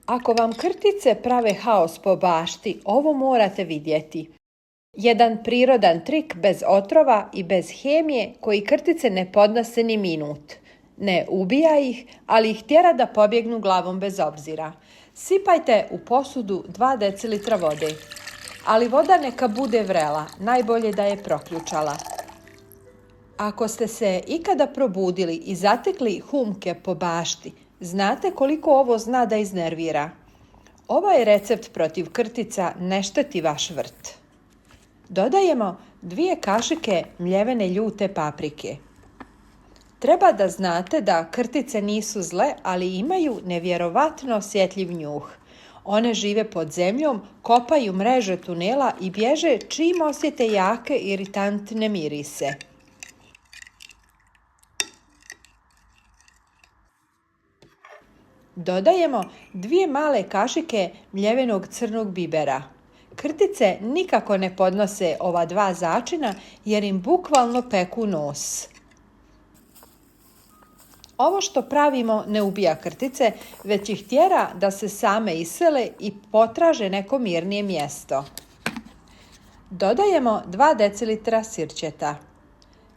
Ako vam krtice prave haos po bašti, ovo morate vidjeti. Jedan prirodan trik bez otrova i bez hemije koji krtice ne podnose ni minut. Ne ubija ih, ali ih tjera da pobjegnu glavom bez obzira. Sipajte u posudu 2 decilitra vode, ali voda neka bude vrela, najbolje da je proključala. Ako ste se ikada probudili i zatekli humke po bašti, znate koliko ovo zna da iznervira. Ovaj recept protiv krtica ne šteti vaš vrt. Dodajemo 2 kašike mljevene ljute paprike. Treba da znate da krtice nisu zle, ali imaju nevjerovatno osjetljiv njuh. One žive pod zemljom, kopaju mreže tunela i bježe čim osjete jake iritantne mirise. Dodajemo 2 male kašike mljevenog crnog bibera. Krtice nikako ne podnose ova 2 začina jer im bukvalno peku nos. Ovo što pravimo ne ubija krtice, već ih tjera da se same isele i potraže neko mirnije mjesto. Dodajemo 2 decilitra sirćeta.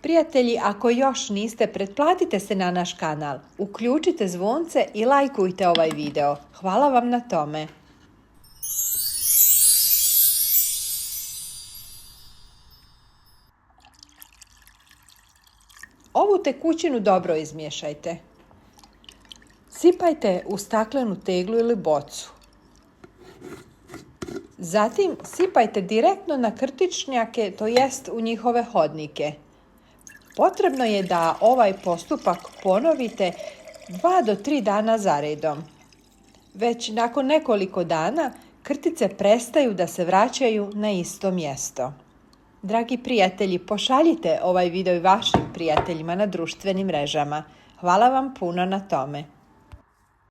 Prijatelji, ako još niste, pretplatite se na naš kanal, uključite zvonce i lajkujte ovaj video. Hvala vam na tome. Ovu tekućinu dobro izmiješajte. Sipajte u staklenu teglu ili bocu. Zatim sipajte direktno na krtičnjake, to jest u njihove hodnike. Potrebno je da ovaj postupak ponovite 2 do 3 dana za redom. Već nakon nekoliko dana krtice prestaju da se vraćaju na isto mjesto. Dragi prijatelji, pošaljite ovaj video i vašim prijateljima na društvenim mrežama. Hvala vam puno na tome.